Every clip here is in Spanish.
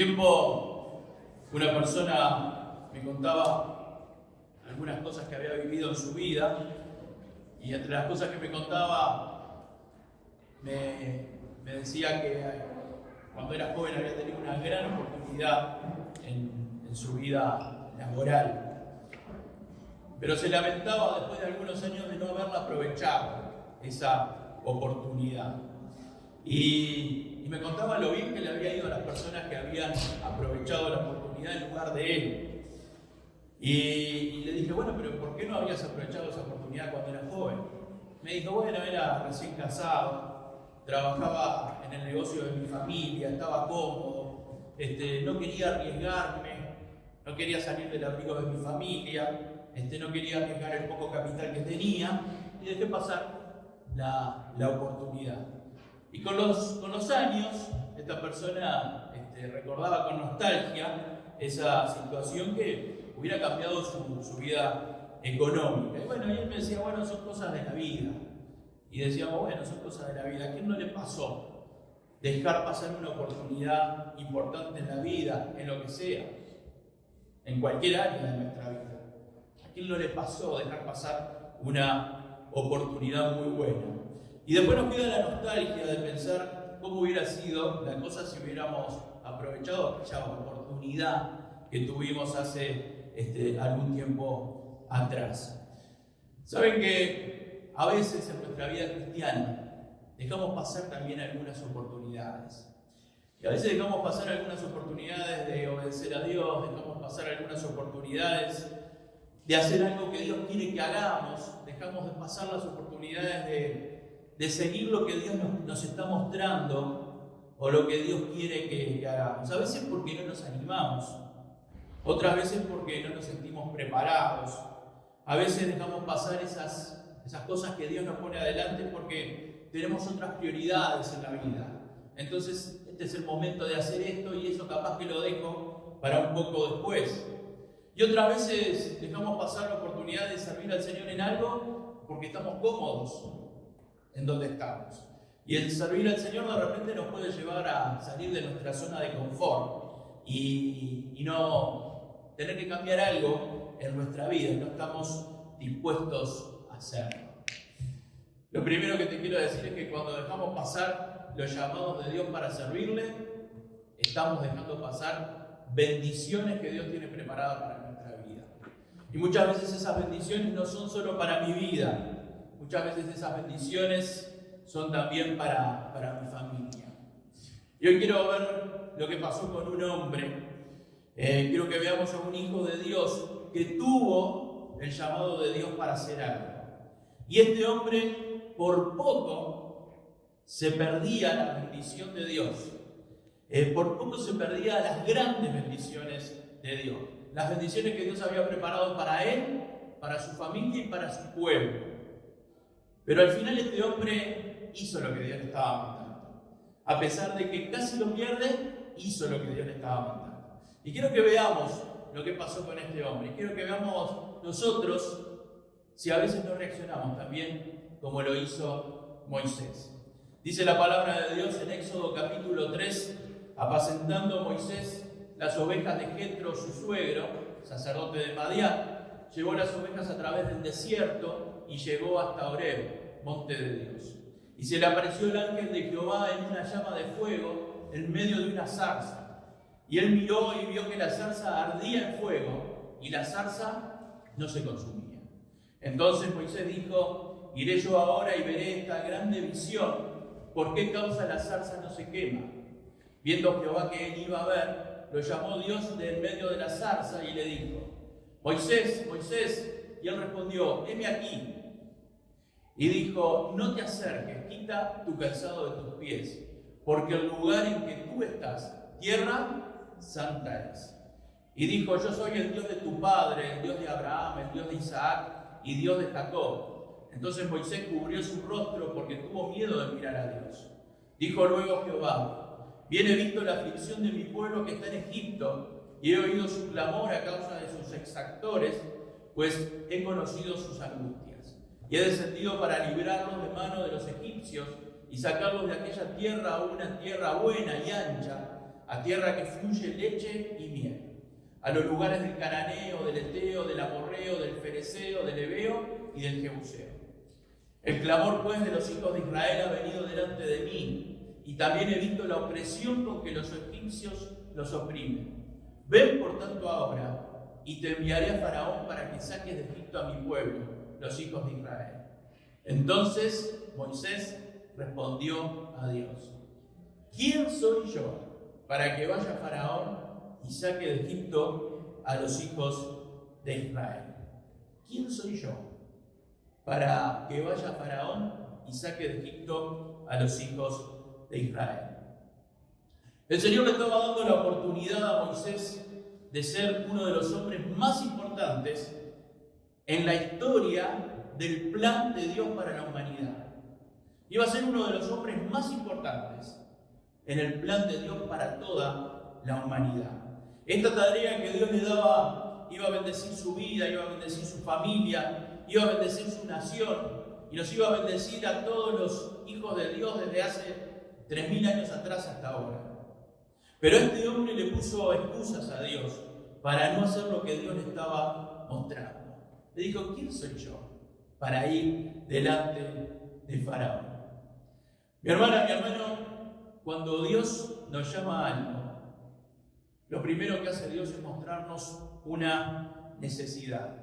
tiempo una persona me contaba algunas cosas que había vivido en su vida, y entre las cosas que me contaba me decía que cuando era joven había tenido una gran oportunidad en su vida laboral, pero se lamentaba después de algunos años de no haberla aprovechado esa oportunidad. Y me contaba lo bien que le había ido a las personas que habían aprovechado la oportunidad en lugar de él. Y le dije, bueno, pero ¿por qué no habías aprovechado esa oportunidad cuando eras joven? Me dijo, bueno, era recién casado, trabajaba en el negocio de mi familia, estaba cómodo, no quería arriesgarme, no quería salir del abrigo de mi familia, no quería arriesgar el poco capital que tenía, y dejé pasar la oportunidad. Y con los años, esta persona recordaba con nostalgia esa situación que hubiera cambiado su vida económica. Y bueno, y él me decía, bueno, son cosas de la vida. Y decíamos, bueno, son cosas de la vida. ¿A quién no le pasó dejar pasar una oportunidad importante en la vida, en lo que sea, en cualquier área de nuestra vida? ¿A quién no le pasó dejar pasar una oportunidad muy buena? Y después nos queda la nostalgia de pensar cómo hubiera sido la cosa si hubiéramos aprovechado aquella oportunidad que tuvimos hace algún tiempo atrás. Saben que a veces en nuestra vida cristiana dejamos pasar también algunas oportunidades. Y a veces dejamos pasar algunas oportunidades de obedecer a Dios, dejamos pasar algunas oportunidades de hacer algo que Dios quiere que hagamos, dejamos de pasar las oportunidades de seguir lo que Dios nos está mostrando o lo que Dios quiere que hagamos. A veces porque no nos animamos, otras veces porque no nos sentimos preparados. A veces dejamos pasar esas cosas que Dios nos pone adelante porque tenemos otras prioridades en la vida. Entonces, este es el momento de hacer esto y eso capaz que lo dejo para un poco después. Y otras veces dejamos pasar la oportunidad de servir al Señor en algo porque estamos cómodos en donde estamos. Y el servir al Señor de repente nos puede llevar a salir de nuestra zona de confort y no tener que cambiar algo en nuestra vida y no estamos dispuestos a hacerlo. Lo primero que te quiero decir es que cuando dejamos pasar los llamados de Dios para servirle, estamos dejando pasar bendiciones que Dios tiene preparadas para nuestra vida. Y muchas veces esas bendiciones no son solo para mi vida, muchas veces esas bendiciones son también para mi familia. Y hoy quiero ver lo que pasó con un hombre. Quiero que veamos a un hijo de Dios que tuvo el llamado de Dios para hacer algo. Y este hombre, por poco, se perdía la bendición de Dios. Por poco se perdía las grandes bendiciones de Dios. Las bendiciones que Dios había preparado para él, para su familia y para su pueblo. Pero al final este hombre hizo lo que Dios le estaba mandando. A pesar de que casi lo pierde, hizo lo que Dios le estaba mandando. Y quiero que veamos lo que pasó con este hombre. Quiero que veamos nosotros si a veces no reaccionamos también como lo hizo Moisés. Dice la palabra de Dios en Éxodo capítulo 3, apacentando Moisés las ovejas de Jetro, su suegro, sacerdote de Madián, llevó las ovejas a través del desierto y llegó hasta Horeb, monte de Dios. Y se le apareció el ángel de Jehová en una llama de fuego en medio de una zarza. Y él miró y vio que la zarza ardía en fuego y la zarza no se consumía. Entonces Moisés dijo, iré yo ahora y veré esta grande visión. ¿Por qué causa la zarza no se quema? Viendo Jehová que él iba a ver, lo llamó Dios de en medio de la zarza y le dijo, Moisés, Moisés. Y él respondió, heme aquí. Y dijo, no te acerques, quita tu calzado de tus pies, porque el lugar en que tú estás, tierra santa es. Y dijo, yo soy el Dios de tu padre, el Dios de Abraham, el Dios de Isaac y Dios de Jacob. Entonces Moisés cubrió su rostro porque tuvo miedo de mirar a Dios. Dijo luego Jehová, bien he visto la aflicción de mi pueblo que está en Egipto, y he oído su clamor a causa de sus exactores, pues he conocido sus angustias. Y he descendido para librarlos de mano de los egipcios y sacarlos de aquella tierra a una tierra buena y ancha, a tierra que fluye leche y miel, a los lugares del cananeo, del eteo, del amorreo, del fereceo, del heveo y del jebuseo. El clamor pues de los hijos de Israel ha venido delante de mí, y también he visto la opresión con que los egipcios los oprimen. Ven por tanto ahora, y te enviaré a Faraón para que saques de Egipto a mi pueblo, los hijos de Israel. Entonces Moisés respondió a Dios: ¿quién soy yo para que vaya Faraón y saque de Egipto a los hijos de Israel? ¿Quién soy yo para que vaya Faraón y saque de Egipto a los hijos de Israel? El Señor le estaba dando la oportunidad a Moisés de ser uno de los hombres más importantes en la historia del plan de Dios para la humanidad. Iba a ser uno de los hombres más importantes en el plan de Dios para toda la humanidad. Esta tarea que Dios le daba iba a bendecir su vida, iba a bendecir su familia, iba a bendecir su nación y nos iba a bendecir a todos los hijos de Dios desde hace 3000 años atrás hasta ahora. Pero este hombre le puso excusas a Dios para no hacer lo que Dios le estaba mostrando. Le dijo: ¿quién soy yo para ir delante de Faraón? Mi hermana, mi hermano, cuando Dios nos llama a algo, lo primero que hace Dios es mostrarnos una necesidad.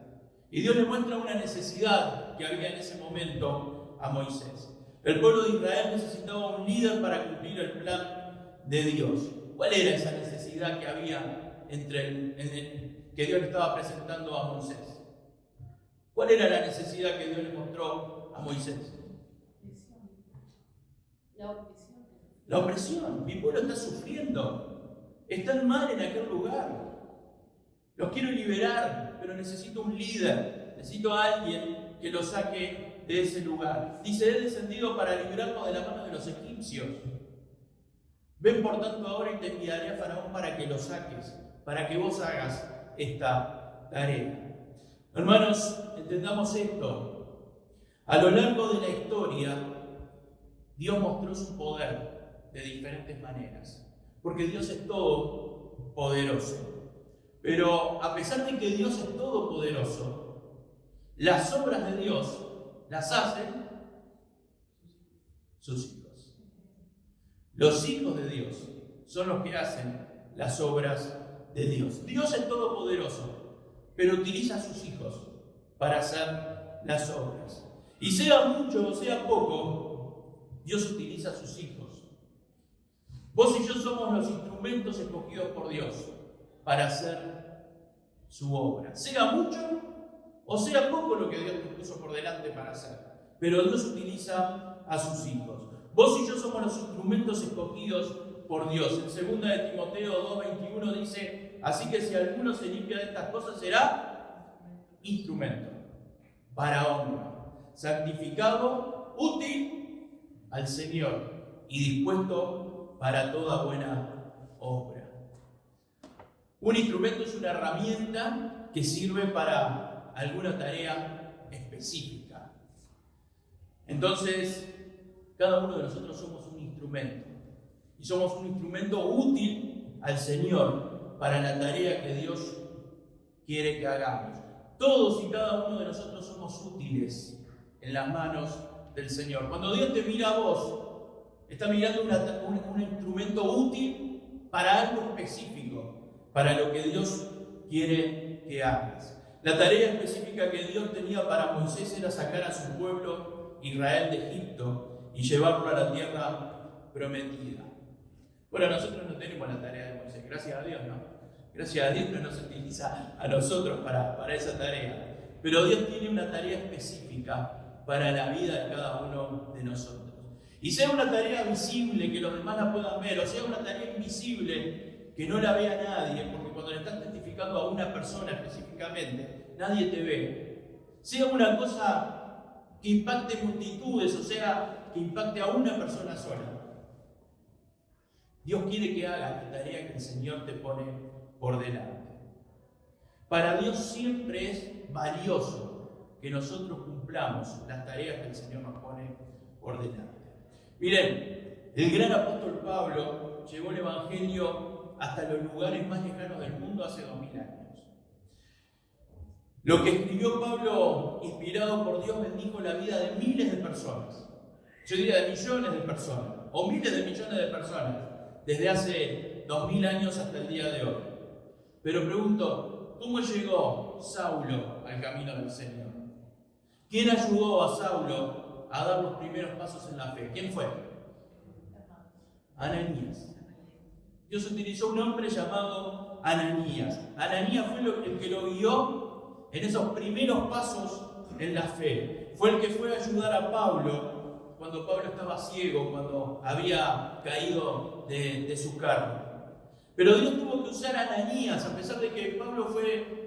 Y Dios le muestra una necesidad que había en ese momento a Moisés. El pueblo de Israel necesitaba un líder para cumplir el plan de Dios. ¿Cuál era esa necesidad que había que Dios le estaba presentando a Moisés? ¿Cuál era la necesidad que Dios le mostró a Moisés? La opresión. Mi pueblo está sufriendo. Están mal en aquel lugar. Los quiero liberar, pero necesito un líder. Necesito a alguien que los saque de ese lugar. Dice: he descendido para librarnos de la mano de los egipcios. Ven por tanto ahora y te enviaré a Faraón para que lo saques, para que vos hagas esta tarea. Hermanos, entendamos esto. A lo largo de la historia, Dios mostró su poder de diferentes maneras, porque Dios es todopoderoso. Pero a pesar de que Dios es todopoderoso, las obras de Dios las hacen sus hijos. Los hijos de Dios son los que hacen las obras de Dios. Dios es todopoderoso, pero utiliza a sus hijos para hacer las obras. Y sea mucho o sea poco, Dios utiliza a sus hijos. Vos y yo somos los instrumentos escogidos por Dios para hacer su obra. Sea mucho o sea poco lo que Dios te puso por delante para hacer, pero Dios utiliza a sus hijos. Vos y yo somos los instrumentos escogidos por Dios. En 2 de Timoteo 2:21 dice: así que si alguno se limpia de estas cosas, será instrumento para honra, santificado, útil al Señor y dispuesto para toda buena obra. Un instrumento es una herramienta que sirve para alguna tarea específica. Entonces, cada uno de nosotros somos un instrumento. Y somos un instrumento útil al Señor para la tarea que Dios quiere que hagamos. Todos y cada uno de nosotros somos útiles en las manos del Señor. Cuando Dios te mira a vos, está mirando un instrumento útil para algo específico, para lo que Dios quiere que hagas. La tarea específica que Dios tenía para Moisés era sacar a su pueblo Israel de Egipto y llevarlo a la tierra prometida. Bueno, nosotros no tenemos la tarea de Moisés, gracias a Dios, ¿no? Gracias a Dios no nos utiliza a nosotros para esa tarea. Pero Dios tiene una tarea específica para la vida de cada uno de nosotros. Y sea una tarea visible que los demás la puedan ver, o sea una tarea invisible que no la vea nadie, porque cuando le estás testificando a una persona específicamente, nadie te ve. Sea una cosa que impacte multitudes, o sea, que impacte a una persona sola. Dios quiere que hagas la tarea que el Señor te pone por delante. Para Dios siempre es valioso que nosotros cumplamos las tareas que el Señor nos pone por delante. Miren, el gran apóstol Pablo llevó el Evangelio hasta los lugares más lejanos del mundo hace 2000 años. Lo que escribió Pablo, inspirado por Dios, bendijo la vida de miles de personas. Yo diría de millones de personas, o miles de millones de personas, desde hace 2000 años hasta el día de hoy. Pero pregunto, ¿cómo llegó Saulo al camino del Señor? ¿Quién ayudó a Saulo a dar los primeros pasos en la fe? ¿Quién fue? Ananías. Dios utilizó un hombre llamado Ananías. Ananías fue el que lo guió en esos primeros pasos en la fe. Fue el que fue a ayudar a Pablo cuando Pablo estaba ciego, cuando había caído de su carro. Pero Dios tuvo que usar a Ananías, a pesar de que Pablo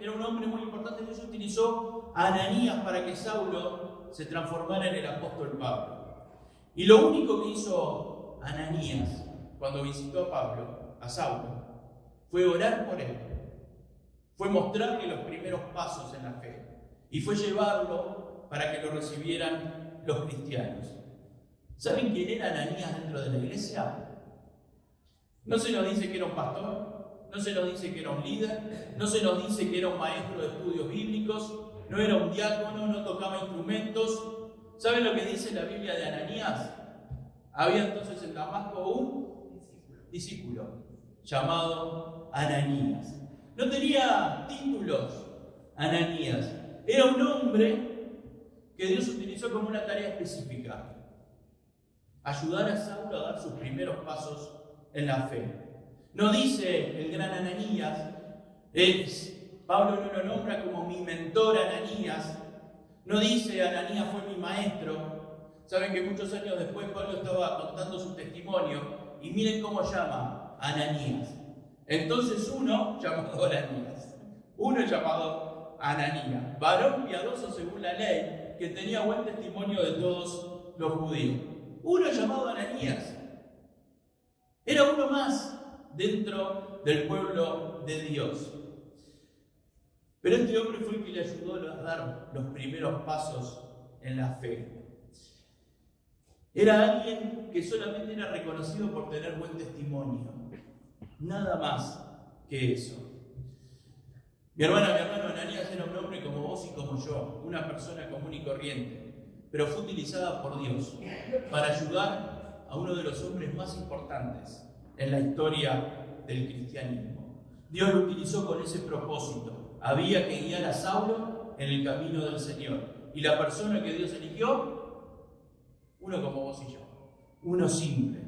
era un hombre muy importante. Dios utilizó a Ananías para que Saulo se transformara en el apóstol Pablo. Y lo único que hizo Ananías cuando visitó a Saulo, fue orar por él, fue mostrarle los primeros pasos en la fe y fue llevarlo para que lo recibieran los cristianos. ¿Saben quién era Ananías dentro de la iglesia? No se nos dice que era un pastor, no se nos dice que era un líder, no se nos dice que era un maestro de estudios bíblicos, no era un diácono, no tocaba instrumentos. ¿Saben lo que dice la Biblia de Ananías? Había entonces en Damasco un discípulo llamado Ananías. No tenía títulos Ananías. Era un hombre que Dios utilizó como una tarea específica: ayudar a Saulo a dar sus primeros pasos en la fe. No dice el gran Ananías, Pablo no lo nombra como mi mentor Ananías. No dice Ananías fue mi maestro. Saben que muchos años después Pablo estaba contando su testimonio y miren cómo llama a Ananías. Entonces uno llamado Ananías, varón piadoso según la ley, que tenía buen testimonio de todos los judíos. Uno llamado Ananías. Era uno más dentro del pueblo de Dios. Pero este hombre fue el que le ayudó a dar los primeros pasos en la fe. Era alguien que solamente era reconocido por tener buen testimonio. Nada más que eso. Mi hermano, Ananías era un hombre como vos y como yo, una persona común y corriente, pero fue utilizada por Dios para ayudar a uno de los hombres más importantes en la historia del cristianismo. Dios lo utilizó con ese propósito. Había que guiar a Saulo en el camino del Señor. Y la persona que Dios eligió, uno como vos y yo, uno simple.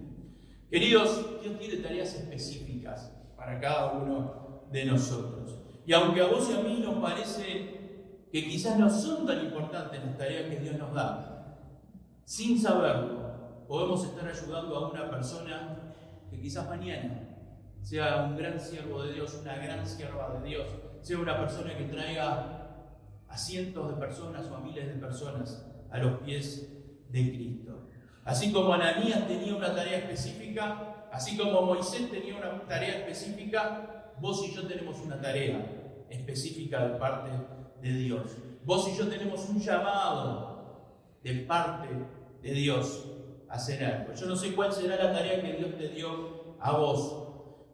Queridos, Dios tiene tareas específicas para cada uno de nosotros. Y aunque a vos y a mí nos parece que quizás no son tan importantes las tareas que Dios nos da, sin saberlo, podemos estar ayudando a una persona que quizás mañana sea un gran siervo de Dios, una gran sierva de Dios, sea una persona que traiga a cientos de personas o a miles de personas a los pies de Cristo. Así como Ananías tenía una tarea específica, así como Moisés tenía una tarea específica, vos y yo tenemos una tarea específica de parte de Dios. Vos y yo tenemos un llamado de parte de Dios a hacer algo. Yo no sé cuál será la tarea que Dios te dio a vos.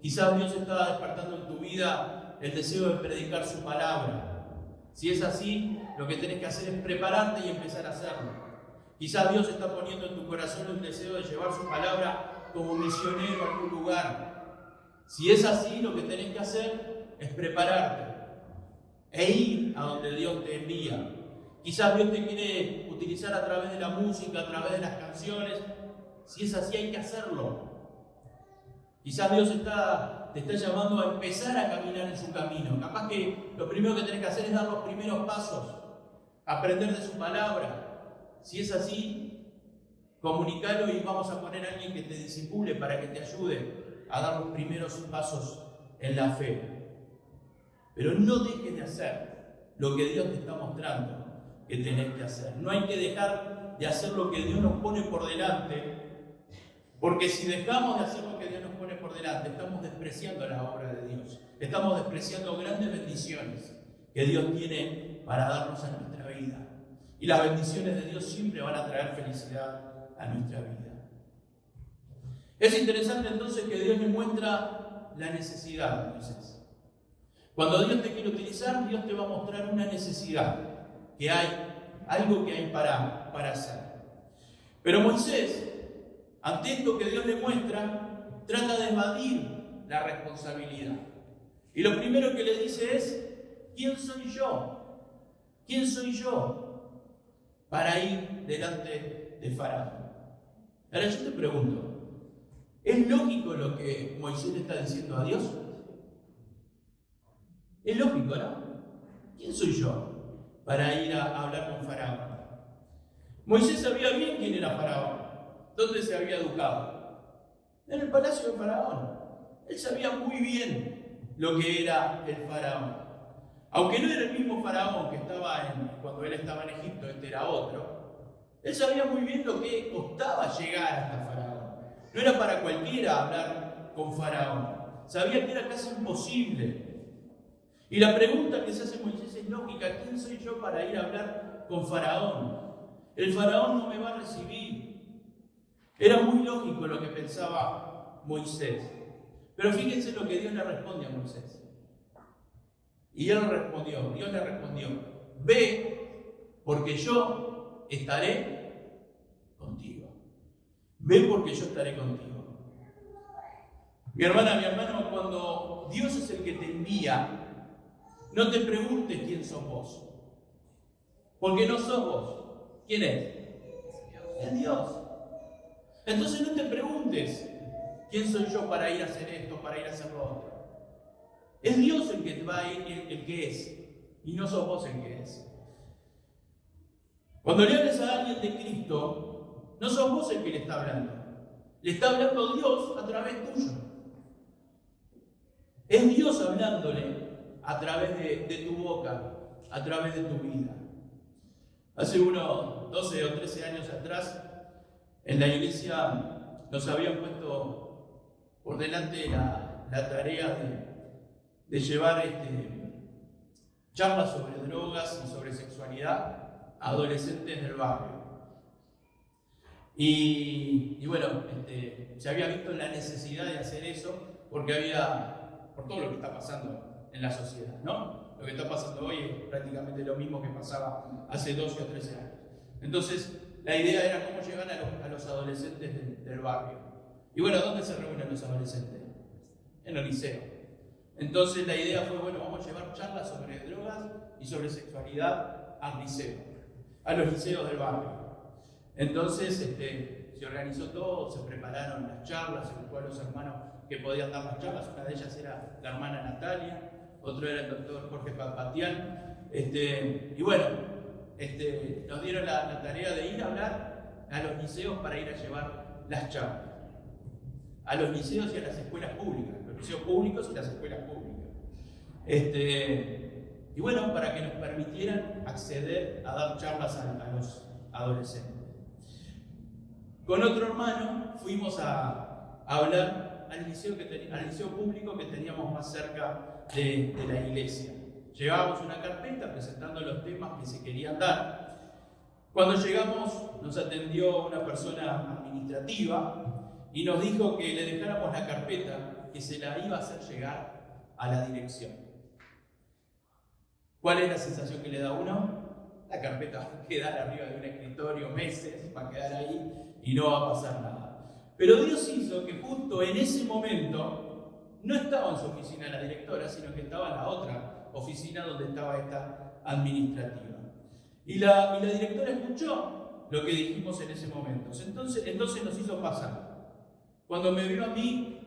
Quizás Dios está despertando en tu vida el deseo de predicar su palabra. Si es así, lo que tenés que hacer es prepararte y empezar a hacerlo. Quizás Dios está poniendo en tu corazón el deseo de llevar su palabra como misionero a algún lugar. Si es así, lo que tenés que hacer es prepararte e ir a donde Dios te envía. Quizás Dios te quiere utilizar a través de la música, a través de las canciones. Si es así, hay que hacerlo. Quizás Dios te está llamando a empezar a caminar en su camino. Capaz que lo primero que tenés que hacer es dar los primeros pasos, aprender de su palabra. Si es así, comunicalo y vamos a poner a alguien que te discipule para que te ayude a dar los primeros pasos en la fe. Pero no dejes de hacer lo que Dios te está mostrando que tenés que hacer. No hay que dejar de hacer lo que Dios nos pone por delante, porque si dejamos de hacer lo que Dios nos pone por delante, estamos despreciando la obra de Dios. Estamos despreciando grandes bendiciones que Dios tiene para darnos a nuestra vida. Y las bendiciones de Dios siempre van a traer felicidad a nuestra vida. Es interesante entonces que Dios le muestra la necesidad de Moisés. Cuando Dios te quiere utilizar, Dios te va a mostrar una necesidad, que hay, algo que hay para hacer. Pero Moisés, ante esto que Dios le muestra, trata de evadir la responsabilidad. Y lo primero que le dice es, ¿quién soy yo? ¿Quién soy yo para ir delante de Faraón? Ahora yo te pregunto, ¿es lógico lo que Moisés le está diciendo a Dios? Es lógico, ¿no? ¿Quién soy yo para ir a hablar con Faraón? Moisés sabía bien quién era Faraón, dónde se había educado. En el palacio de Faraón. Él sabía muy bien lo que era el Faraón. Aunque no era el mismo Faraón que estaba cuando él estaba en Egipto, este era otro. Él sabía muy bien lo que costaba llegar hasta Faraón. No era para cualquiera hablar con Faraón. Sabía que era casi imposible. Y la pregunta que se hace Moisés es lógica: ¿quién soy yo para ir a hablar con Faraón? El Faraón no me va a recibir. Era muy lógico lo que pensaba Moisés. Pero fíjense lo que Dios le responde a Moisés. Y Dios le respondió, ve porque yo estaré contigo. Ve porque yo estaré contigo. Mi hermana, mi hermano, cuando Dios es el que te envía, no te preguntes quién sos vos. Porque no sos vos. ¿Quién es? Es Dios. Entonces no te preguntes quién soy yo para ir a hacer esto, para ir a hacer lo otro. Es Dios el que va a ir, el que es, y no sos vos el que es. Cuando le hables a alguien de Cristo, no sos vos el que le está hablando. Le está hablando Dios a través tuyo. Es Dios hablándole a través de tu boca, a través de tu vida. Hace unos 12 o 13 años atrás, en la iglesia nos habían puesto por delante la tarea de llevar charlas sobre drogas y sobre sexualidad a adolescentes del barrio. Y bueno, se había visto la necesidad de hacer eso porque por todo lo que está pasando en la sociedad, ¿no? Lo que está pasando hoy es prácticamente lo mismo que pasaba hace 12 o 13 años. Entonces, la idea era cómo llegar a los adolescentes del barrio. Y bueno, ¿dónde se reúnen los adolescentes? En el liceo. Entonces, la idea fue, bueno, vamos a llevar charlas sobre drogas y sobre sexualidad al liceo, a los liceos del barrio. Entonces, se organizó todo, se prepararon las charlas, se buscó a los hermanos que podían dar las charlas. Una de ellas era la hermana Natalia, otro era el doctor Jorge Papatián. Y bueno, nos dieron la tarea de ir a hablar a los liceos para ir a llevar las charlas. A los liceos y a las escuelas públicas, los liceos públicos y las escuelas públicas. Y bueno, para que nos permitieran acceder a dar charlas a los adolescentes. Con otro hermano fuimos a hablar al liceo público que teníamos más cerca de la iglesia. Llevábamos una carpeta presentando los temas que se querían dar. Cuando llegamos nos atendió una persona administrativa y nos dijo que le dejáramos la carpeta, que se la iba a hacer llegar a la dirección. ¿Cuál es la sensación que le da uno? La carpeta va a quedar arriba de un escritorio meses, va a quedar ahí y no va a pasar nada. Pero Dios hizo que justo en ese momento no estaba en su oficina la directora, sino que estaba en la otra oficina donde estaba esta administrativa. Y la directora escuchó lo que dijimos en ese momento. Entonces nos hizo pasar. Cuando me vio a mí,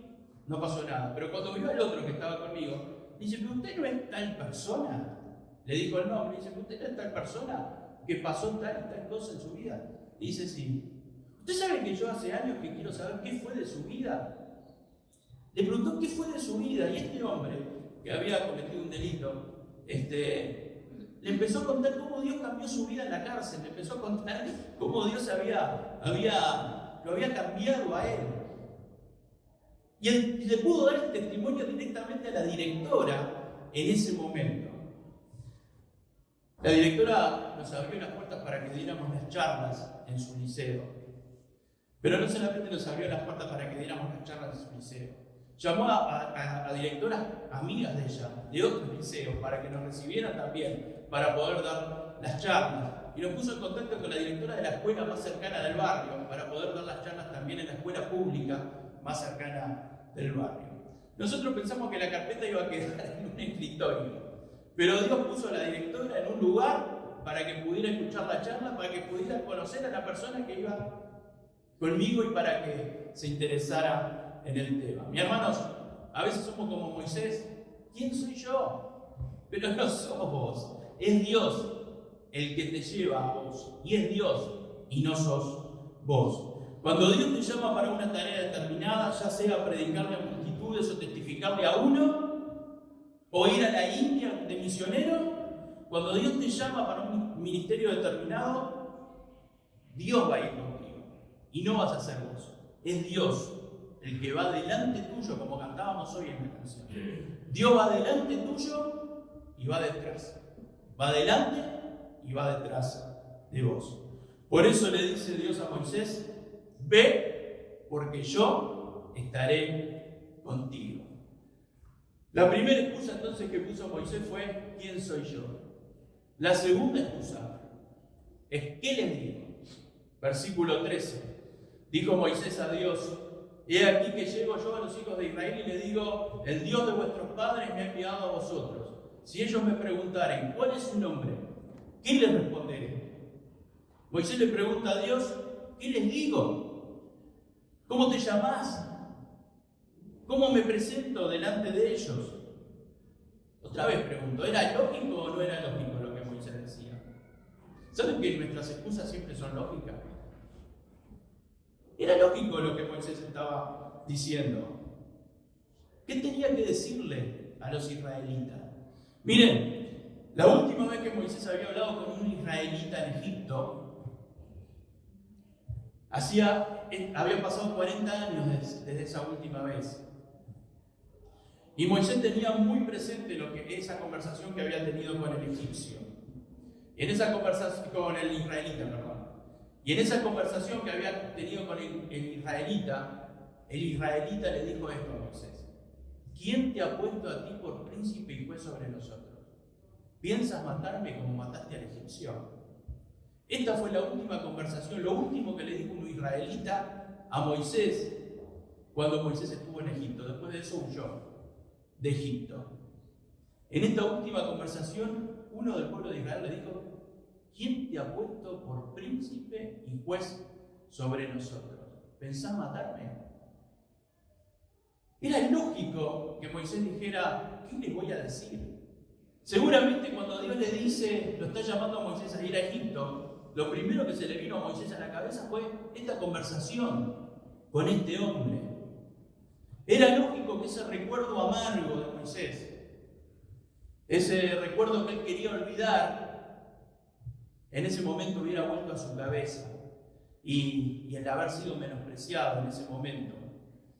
no pasó nada. Pero cuando vio al otro que estaba conmigo, dice, ¿pero usted no es tal persona? Le dijo el nombre, dice, ¿usted no es tal persona que pasó tal y tal cosa en su vida? Y dice, sí. ¿Usted sabe que yo hace años que quiero saber qué fue de su vida? Le preguntó qué fue de su vida, y este hombre, que había cometido un delito, le empezó a contar cómo Dios cambió su vida en la cárcel, le empezó a contar cómo Dios lo había cambiado a él. Y le pudo dar el testimonio directamente a la directora en ese momento. La directora nos abrió las puertas para que diéramos las charlas en su liceo. Pero no solamente nos abrió las puertas para que diéramos las charlas en su liceo, Llamó a directoras amigas de ella, de otros liceos, para que nos recibieran también, para poder dar las charlas. Y nos puso en contacto con la directora de la escuela más cercana del barrio, para poder dar las charlas también en la escuela pública más cercana del barrio. Nosotros pensamos que la carpeta iba a quedar en un escritorio, pero Dios puso a la directora en un lugar para que pudiera escuchar la charla, para que pudiera conocer a la persona que iba conmigo y para que se interesara en el tema. Mis hermanos, a veces somos como Moisés. ¿Quién soy yo? Pero no sos vos, es Dios el que te lleva a vos, y es Dios y no sos vos. Cuando Dios te llama para una tarea determinada, ya sea predicarle a multitudes o testificarle a uno, o ir a la India de misionero, cuando Dios te llama para un ministerio determinado, Dios va a ir contigo y no vas a ser vos, es Dios el que va delante tuyo, como cantábamos hoy en la canción. Dios va delante tuyo y va detrás, va delante y va detrás de vos. Por eso le dice Dios a Moisés: ve, porque yo estaré contigo. La primera excusa entonces que puso Moisés fue: ¿quién soy yo? La segunda excusa es: ¿qué les digo? Versículo 13. Dijo Moisés a Dios: he aquí que llego yo a los hijos de Israel y le digo: el Dios de vuestros padres me ha enviado a vosotros. Si ellos me preguntaren ¿cuál es su nombre?, ¿qué les responderé? Moisés le pregunta a Dios: ¿qué les digo? ¿Cómo te llamás? ¿Cómo me presento delante de ellos? Otra vez pregunto: ¿era lógico o no era lógico lo que Moisés decía? ¿Saben que nuestras excusas siempre son lógicas? Era lógico lo que Moisés estaba diciendo. ¿Qué tenía que decirle a los israelitas? Miren, la última vez que Moisés había hablado con un israelita en Egipto, habían pasado 40 años desde esa última vez. Y Moisés tenía muy presente esa conversación que había tenido con el egipcio. En esa conversación, con el israelita, perdón. Y en esa conversación que había tenido con el israelita le dijo esto a Moisés: ¿quién te ha puesto a ti por príncipe y juez sobre nosotros? ¿Piensas matarme como mataste al egipcio? Esta fue la última conversación, lo último que le dijo un israelita a Moisés cuando Moisés estuvo en Egipto. Después de eso huyó de Egipto. En esta última conversación, uno del pueblo de Israel le dijo: ¿quién te ha puesto por príncipe y juez sobre nosotros? ¿Pensás matarme? Era lógico que Moisés dijera: ¿qué les voy a decir? Seguramente cuando Dios le dice, lo está llamando a Moisés a ir a Egipto, lo primero que se le vino a Moisés a la cabeza fue esta conversación con este hombre. Era lógico que ese recuerdo amargo de Moisés, ese recuerdo que él quería olvidar, en ese momento hubiera vuelto a su cabeza y el haber sido menospreciado en ese momento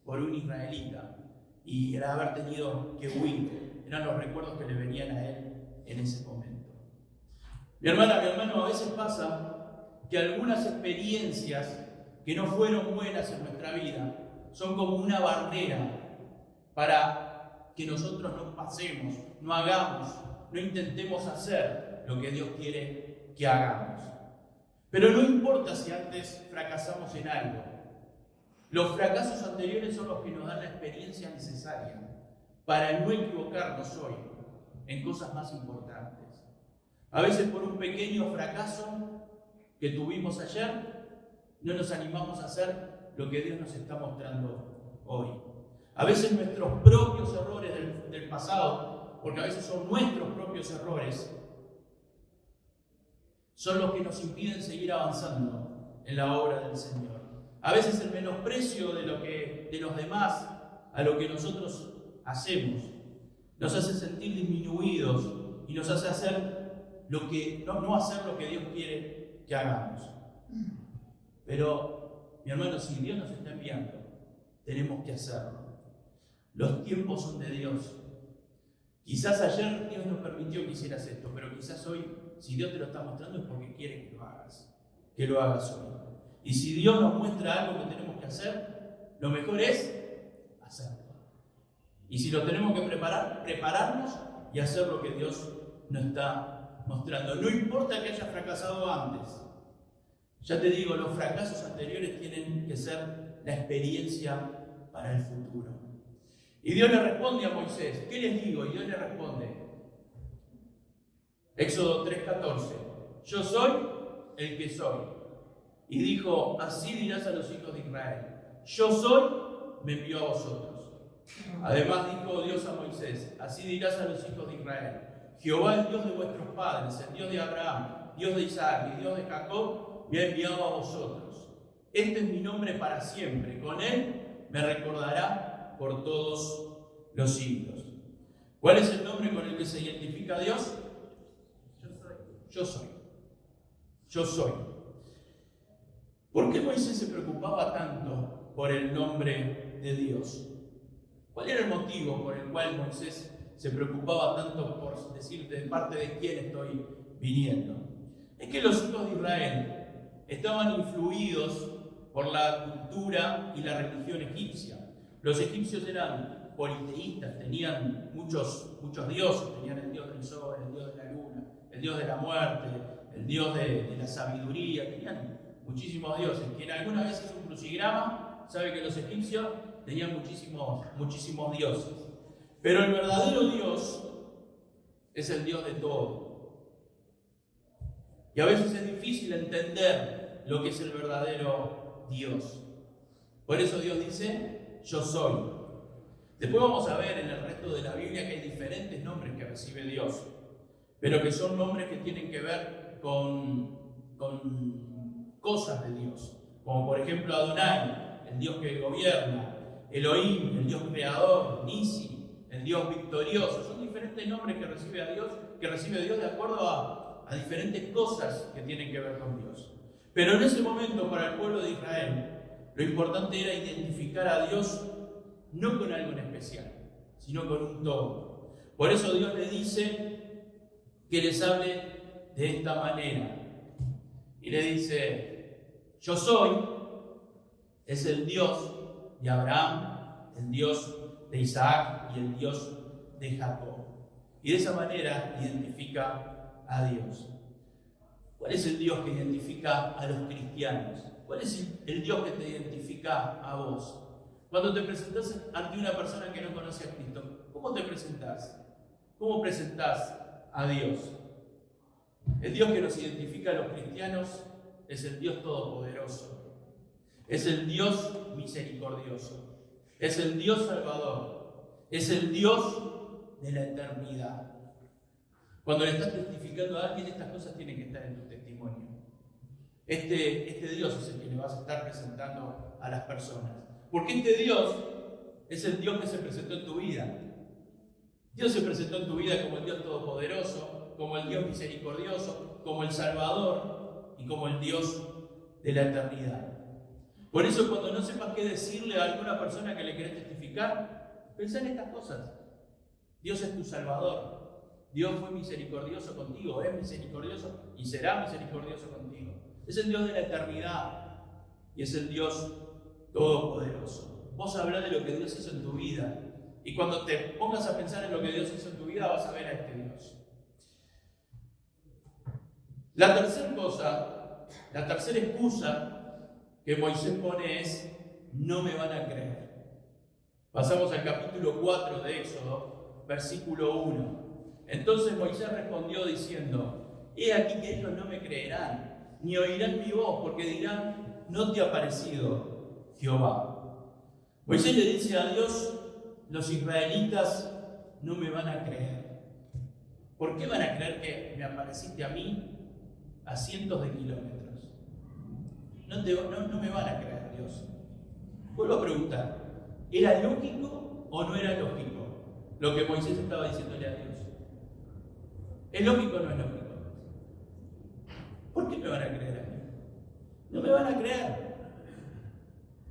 por un israelita y el haber tenido que huir, eran los recuerdos que le venían a él en ese momento. Mi hermana, mi hermano, a veces pasa que algunas experiencias que no fueron buenas en nuestra vida son como una barrera para que nosotros no pasemos, no hagamos, no intentemos hacer lo que Dios quiere que hagamos. Pero no importa si antes fracasamos en algo. Los fracasos anteriores son los que nos dan la experiencia necesaria para no equivocarnos hoy en cosas más importantes. A veces por un pequeño fracaso que tuvimos ayer, no nos animamos a hacer lo que Dios nos está mostrando hoy. A veces nuestros propios errores del pasado, porque a veces son nuestros propios errores, son los que nos impiden seguir avanzando en la obra del Señor. A veces el menosprecio de los demás a lo que nosotros hacemos nos hace sentir disminuidos y nos hace hacer no hacer lo que Dios quiere que hagamos. Pero, mi hermano, si Dios nos está enviando, tenemos que hacerlo. Los tiempos son de Dios. Quizás ayer Dios nos permitió que hicieras esto, pero quizás hoy, si Dios te lo está mostrando, es porque quiere que lo hagas hoy. Y si Dios nos muestra algo que tenemos que hacer, lo mejor es hacerlo. Y si lo tenemos que preparar, prepararnos y hacer lo que Dios nos está mostrando. No importa que haya fracasado antes. Ya te digo, los fracasos anteriores tienen que ser la experiencia para el futuro. Y Dios le responde a Moisés, ¿qué les digo? Y Dios le responde, Éxodo 3:14, yo soy el que soy. Y dijo, así dirás a los hijos de Israel, yo soy, me envió a vosotros. Además dijo Dios a Moisés, así dirás a los hijos de Israel, Jehová, el Dios de vuestros padres, el Dios de Abraham, Dios de Isaac y Dios de Jacob, me ha enviado a vosotros. Este es mi nombre para siempre, con él me recordará por todos los siglos. ¿Cuál es el nombre con el que se identifica a Dios? Yo soy. Yo soy. ¿Por qué Moisés se preocupaba tanto por el nombre de Dios? ¿Cuál era el motivo por el cual Moisés se preocupaba tanto por decir de parte de quién estoy viniendo? Es que los hijos de Israel estaban influidos por la cultura y la religión egipcia. Los egipcios eran politeístas, tenían muchos dioses, tenían el dios del sol, el dios de la luna, el dios de la muerte, el dios de la sabiduría, tenían muchísimos dioses. Quien alguna vez hizo un crucigrama sabe que los egipcios tenían muchísimos dioses. Pero el verdadero Dios es el Dios de todo. Y a veces es difícil entender lo que es el verdadero Dios. Por eso Dios dice, yo soy. Después vamos a ver en el resto de la Biblia que hay diferentes nombres que recibe Dios, pero que son nombres que tienen que ver con cosas de Dios, como por ejemplo Adonai, el Dios que gobierna, Elohim, el Dios creador, Nisi, el Dios victorioso. Son diferentes nombres que recibe Dios de acuerdo a diferentes cosas que tienen que ver con Dios. Pero en ese momento para el pueblo de Israel lo importante era identificar a Dios no con algo en especial, sino con un todo. Por eso Dios le dice que les hable de esta manera. Y le dice, yo soy, es el Dios de Abraham, el Dios de Isaac y el Dios de Jacob. Y de esa manera identifica a Dios. ¿Cuál es el Dios que identifica a los cristianos? ¿Cuál es el Dios que te identifica a vos? Cuando te presentás ante una persona que no conoce a Cristo, ¿cómo te presentás? ¿Cómo presentás a Dios? El Dios que nos identifica a los cristianos es el Dios todopoderoso. Es el Dios misericordioso. Es el Dios salvador. Es el Dios de la eternidad. Cuando le estás testificando a alguien, estas cosas tienen que estar en tu testimonio. Este Dios es el que le vas a estar presentando a las personas. Porque este Dios es el Dios que se presentó en tu vida. Dios se presentó en tu vida como el Dios todopoderoso, como el Dios misericordioso, como el Salvador y como el Dios de la eternidad. Por eso cuando no sepas qué decirle a alguna persona que le querés testificar, pensá en estas cosas. Dios es tu Salvador. Dios fue misericordioso contigo, es misericordioso y será misericordioso contigo. Es el Dios de la eternidad y es el Dios todopoderoso. Vos hablás de lo que Dios hizo en tu vida y cuando te pongas a pensar en lo que Dios hizo en tu vida vas a ver a este Dios. La tercera excusa que Moisés pone es no me van a creer. Pasamos al capítulo 4 de Éxodo, versículo 1. Entonces Moisés respondió diciendo, he aquí que ellos no me creerán, ni oirán mi voz, porque dirán, no te ha parecido Jehová. Moisés le dice a Dios, los israelitas no me van a creer. ¿Por qué van a creer que me apareciste a mí a cientos de kilómetros? No me van a creer, Dios. Vuelvo a preguntar, ¿era lógico o no era lógico lo que Moisés estaba diciéndole a Dios? ¿Es lógico o no es lógico? ¿Por qué me van a creer a mí? No me van a creer.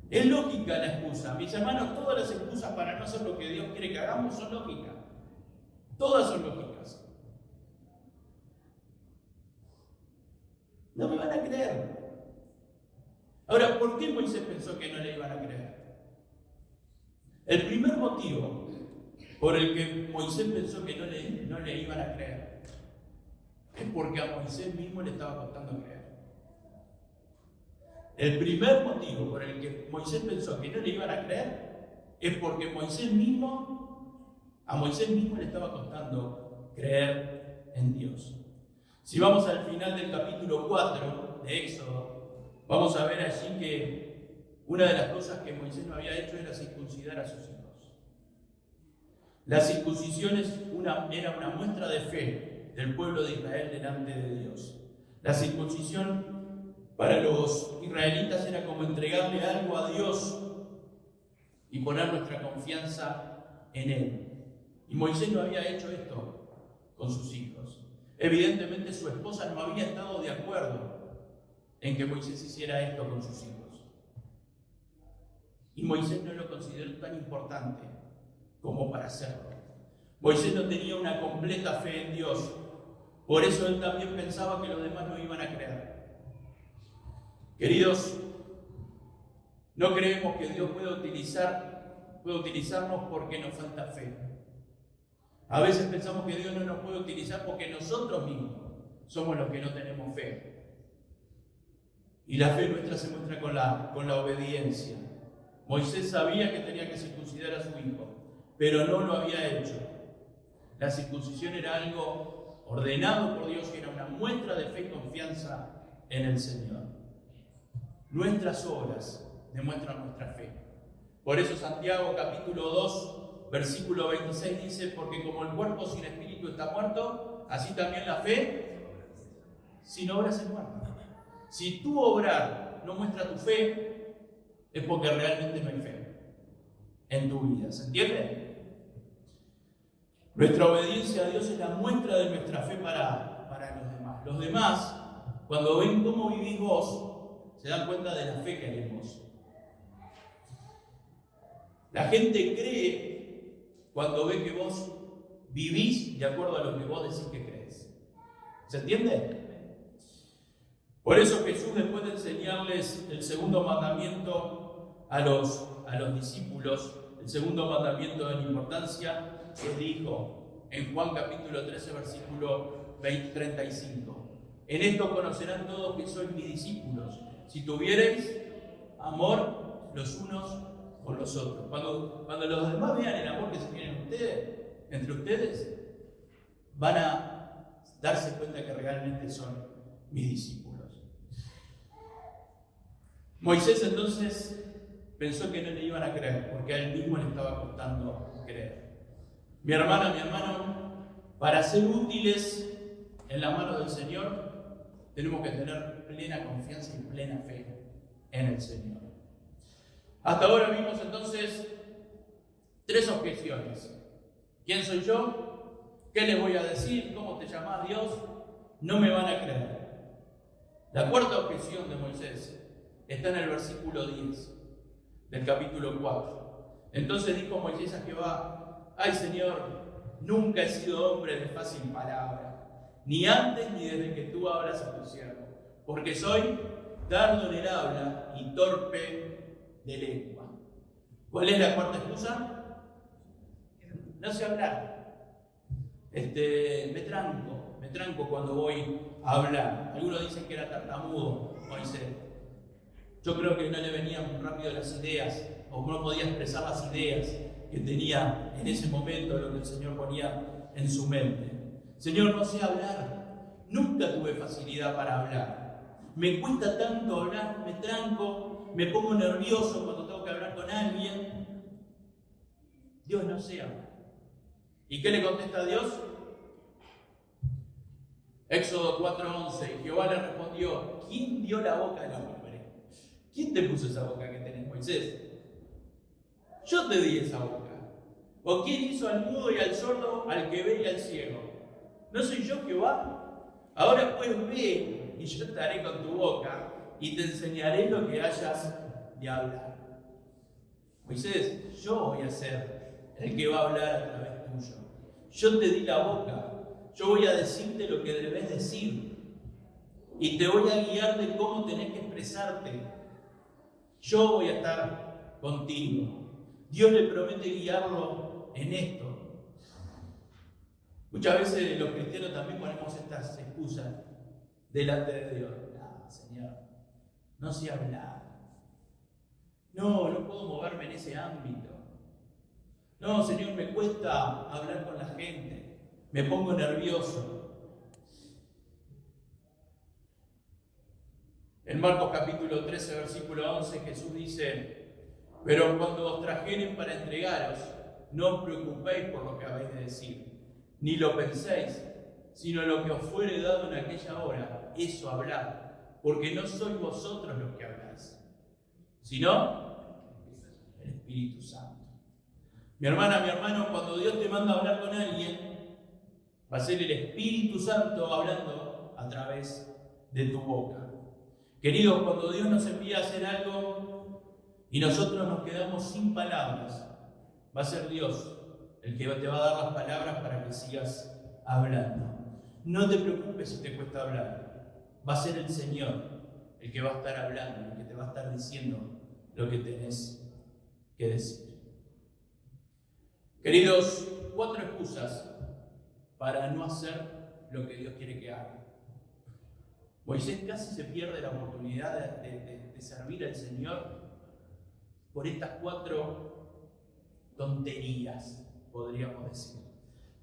Es lógica la excusa. Mis hermanos, todas las excusas para no hacer lo que Dios quiere que hagamos son lógicas. Todas son lógicas. No me van a creer. Ahora, ¿por qué Moisés pensó que no le iban a creer? El primer motivo por el que Moisés pensó que no le iban a creer, es porque a Moisés mismo le estaba costando creer. El primer motivo por el que Moisés pensó que no le iban a creer es porque a Moisés mismo le estaba costando creer en Dios. Si vamos al final del capítulo 4 de Éxodo, vamos a ver allí que una de las cosas que Moisés no había hecho era circuncidar a sus hijos. La circuncisión era una muestra de fe del pueblo de Israel delante de Dios. La circuncisión para los israelitas era como entregarle algo a Dios y poner nuestra confianza en Él. Y Moisés no había hecho esto con sus hijos. Evidentemente su esposa no había estado de acuerdo en que Moisés hiciera esto con sus hijos. Y Moisés no lo consideró tan importante como para hacerlo. Moisés no tenía una completa fe en Dios. Por eso él también pensaba que los demás no iban a creer. Queridos, no creemos que Dios pueda utilizarnos porque nos falta fe. A veces pensamos que Dios no nos puede utilizar porque nosotros mismos somos los que no tenemos fe. Y la fe nuestra se muestra con la obediencia. Moisés sabía que tenía que circuncidar a su hijo, pero no lo había hecho. La circuncisión era algo ordenado por Dios y era una muestra de fe y confianza en el Señor. Nuestras obras demuestran nuestra fe. Por eso Santiago capítulo 2, versículo 26 dice: porque como el cuerpo sin espíritu está muerto, así también la fe sin obras es muerta. Si tu obrar no muestra tu fe, es porque realmente no hay fe en tu vida. ¿Se entiende? Nuestra obediencia a Dios es la muestra de nuestra fe para los demás. Los demás, cuando ven cómo vivís vos, se dan cuenta de la fe que hay en vos. La gente cree cuando ve que vos vivís de acuerdo a lo que vos decís que crees. ¿Se entiende? Por eso Jesús, después de enseñarles el segundo mandamiento a los discípulos, el segundo mandamiento de la importancia, les dijo en Juan capítulo 13, versículo 35: en esto conocerán todos que sois mis discípulos, si tuviereis amor los unos con los otros. Cuando los demás vean el amor que se tienen entre ustedes, van a darse cuenta que realmente son mis discípulos. Moisés entonces pensó que no le iban a creer, porque a él mismo le estaba costando creer. Mi hermana, mi hermano, para ser útiles en la mano del Señor, tenemos que tener plena confianza y plena fe en el Señor. Hasta ahora vimos entonces 3 objeciones. ¿Quién soy yo? ¿Qué les voy a decir? ¿Cómo te llamás, Dios? No me van a creer. La cuarta objeción de Moisés está en el versículo 10 del capítulo 4. Entonces dijo Moisés a Jehová: ay, Señor, nunca he sido hombre de fácil palabra, ni antes ni desde que tú hablas a tu siervo, porque soy tardo en el habla y torpe de lengua. ¿Cuál es la cuarta excusa? No sé hablar. Me tranco cuando voy a hablar. Algunos dicen que era tartamudo, Moisés. Yo creo que no le venían rápido las ideas, o no podía expresar las ideas que tenía en ese momento, lo que el Señor ponía en su mente. Señor, no sé hablar. Nunca tuve facilidad para hablar. Me cuesta tanto hablar, me tranco, me pongo nervioso cuando tengo que hablar con alguien. Dios, no sé hablar. ¿Y qué le contesta a Dios? Éxodo 4:11. Jehová le respondió: ¿quién dio la boca al hombre? ¿Quién te puso esa boca que tenés, Moisés? Yo te di esa boca. ¿O quién hizo al mudo y al sordo, al que ve y al ciego? ¿No soy yo, Jehová? Ahora pues ve, y yo estaré con tu boca, y te enseñaré lo que hayas de hablar. Moisés, yo voy a ser el que va a hablar a través tuyo. Yo te di la boca. Yo voy a decirte lo que debes decir. Y te voy a guiar de cómo tenés que expresarte. Yo voy a estar contigo. Dios le promete guiarlo en esto. Muchas veces los cristianos también ponemos estas excusas delante de Dios. No, Señor, no sé hablar. No puedo moverme en ese ámbito. No, Señor, me cuesta hablar con la gente. Me pongo nervioso. En Marcos capítulo 13, versículo 11, Jesús dice: pero cuando os trajeren para entregaros, no os preocupéis por lo que habéis de decir, ni lo penséis, sino lo que os fuere dado en aquella hora, eso hablad, porque no sois vosotros los que habláis, sino el Espíritu Santo. Mi hermana, mi hermano, cuando Dios te manda a hablar con alguien, va a ser el Espíritu Santo hablando a través de tu boca. Queridos, cuando Dios nos envía a hacer algo y nosotros nos quedamos sin palabras, va a ser Dios el que te va a dar las palabras para que sigas hablando. No te preocupes si te cuesta hablar. Va a ser el Señor el que va a estar hablando, el que te va a estar diciendo lo que tenés que decir. Queridos, 4 excusas para no hacer lo que Dios quiere que haga. Moisés casi se pierde la oportunidad de servir al Señor por estas 4 tonterías, podríamos decir,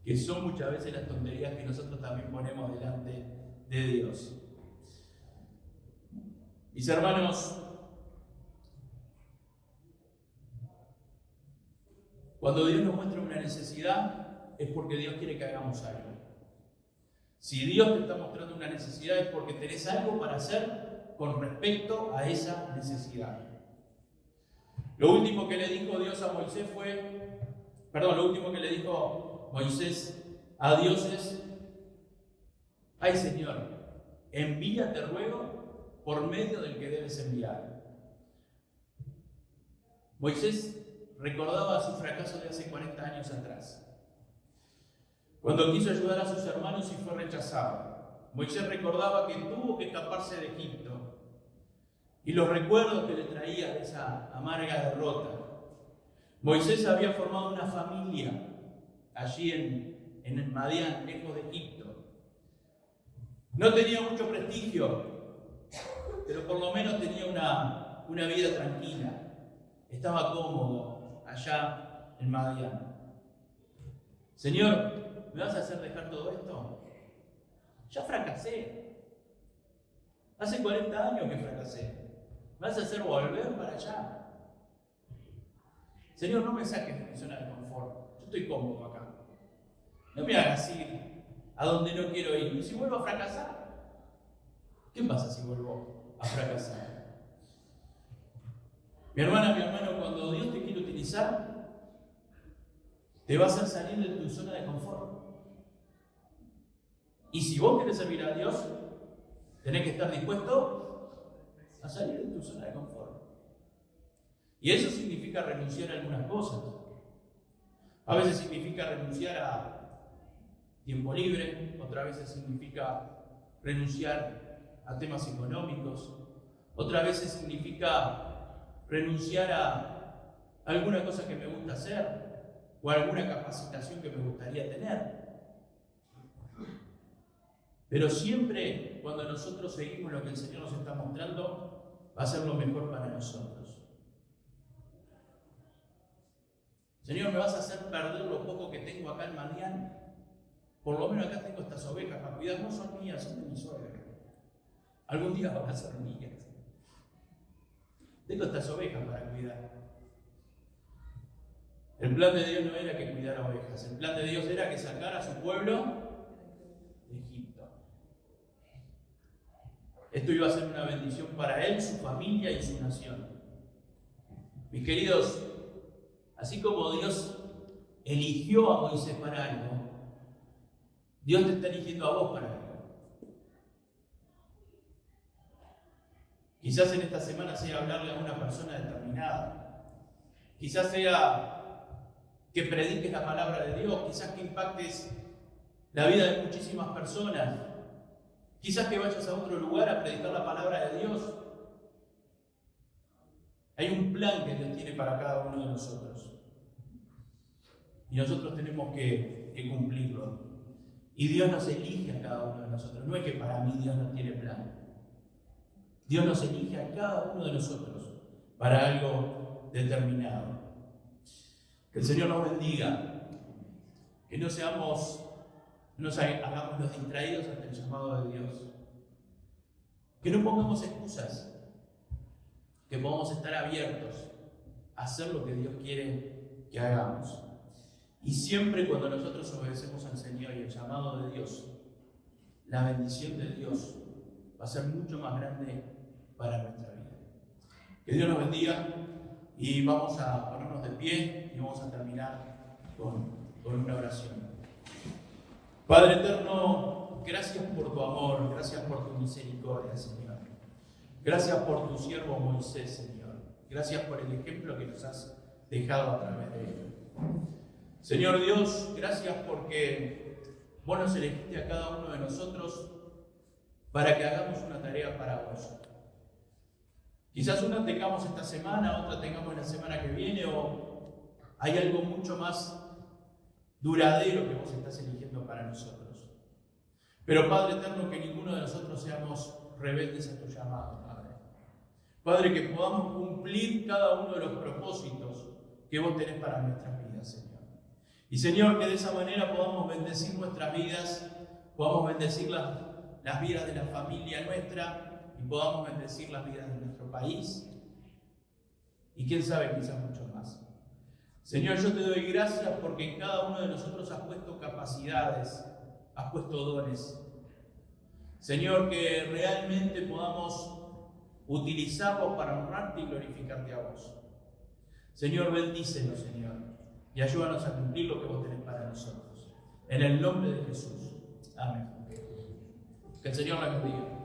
que son muchas veces las tonterías que nosotros también ponemos delante de Dios. Mis hermanos, cuando Dios nos muestra una necesidad, es porque Dios quiere que hagamos algo. Si Dios te está mostrando una necesidad, es porque tenés algo para hacer con respecto a esa necesidad. Lo último que le dijo Dios a Moisés lo último que le dijo Moisés a Dios es: ay Señor, envíate ruego por medio del que debes enviar. Moisés recordaba su fracaso de hace 40 años atrás, cuando quiso ayudar a sus hermanos y fue rechazado. Moisés recordaba que tuvo que escaparse de Egipto y los recuerdos que le traía de esa amarga derrota. Moisés había formado una familia allí en el Madián, lejos de Egipto. No tenía mucho prestigio, pero por lo menos tenía una vida tranquila. Estaba cómodo allá en Madián. Señor, ¿me vas a hacer dejar todo esto? Ya fracasé. Hace 40 años que fracasé. ¿Me vas a hacer volver para allá? Señor, no me saques de mi zona de confort. Yo estoy cómodo acá. No me hagas ir a donde no quiero ir. ¿Y si vuelvo a fracasar? ¿Qué pasa si vuelvo a fracasar? Mi hermana, mi hermano, cuando Dios te quiere utilizar, te va a hacer salir de tu zona de confort. Y si vos querés servir a Dios, tenés que estar dispuesto a salir de tu zona de confort. Y eso significa renunciar a algunas cosas. A veces significa renunciar a tiempo libre, otras veces significa renunciar a temas económicos, otras veces significa renunciar a alguna cosa que me gusta hacer o a alguna capacitación que me gustaría tener. Pero siempre cuando nosotros seguimos lo que el Señor nos está mostrando, va a ser lo mejor para nosotros. Señor, ¿me vas a hacer perder lo poco que tengo acá en Madián? Por lo menos acá tengo estas ovejas para cuidar. No son mías, son de mi suegra. Algún día van a ser mías. Tengo estas ovejas para cuidar. El plan de Dios no era que cuidara ovejas. El plan de Dios era que sacara a su pueblo de Egipto. Esto iba a ser una bendición para él, su familia y su nación. Mis queridos, así como Dios eligió a Moisés para algo, Dios te está eligiendo a vos para algo. Quizás en esta semana sea hablarle a una persona determinada. Quizás sea que prediques la palabra de Dios. Quizás que impactes la vida de muchísimas personas. Quizás que vayas a otro lugar a predicar la palabra de Dios. Hay un plan que Dios tiene para cada uno de nosotros. Y nosotros tenemos que cumplirlo. Y Dios nos elige a cada uno de nosotros. No es que para mí Dios no tiene plan. Dios nos elige a cada uno de nosotros para algo determinado. Que el Señor nos bendiga. Que no nos hagamos los distraídos ante el llamado de Dios. Que no pongamos excusas. Que podamos estar abiertos a hacer lo que Dios quiere que hagamos. Y siempre cuando nosotros obedecemos al Señor y el llamado de Dios, la bendición de Dios va a ser mucho más grande para nuestra vida. Que Dios nos bendiga y vamos a ponernos de pie y vamos a terminar con una oración. Padre eterno, gracias por tu amor, gracias por tu misericordia, Señor. Gracias por tu siervo Moisés, Señor. Gracias por el ejemplo que nos has dejado a través de él. Señor Dios, gracias porque vos nos elegiste a cada uno de nosotros para que hagamos una tarea para vos. Quizás una tengamos esta semana, otra tengamos la semana que viene, o hay algo mucho más duradero que vos estás eligiendo para nosotros. Pero Padre eterno, que ninguno de nosotros seamos rebeldes a tu llamado, Padre. Padre, que podamos cumplir cada uno de los propósitos que vos tenés para nuestras vidas, Señor. Y Señor, que de esa manera podamos bendecir nuestras vidas, podamos bendecir las vidas de la familia nuestra y podamos bendecir las vidas de nuestro país y quién sabe, quizás mucho más. Señor, yo te doy gracias porque en cada uno de nosotros has puesto capacidades, has puesto dones. Señor, que realmente podamos utilizarlos para honrarte y glorificarte a vos. Señor, bendícenos, Señor, y ayúdanos a cumplir lo que vos tenés para nosotros. En el nombre de Jesús. Amén. Que el Señor la bendiga.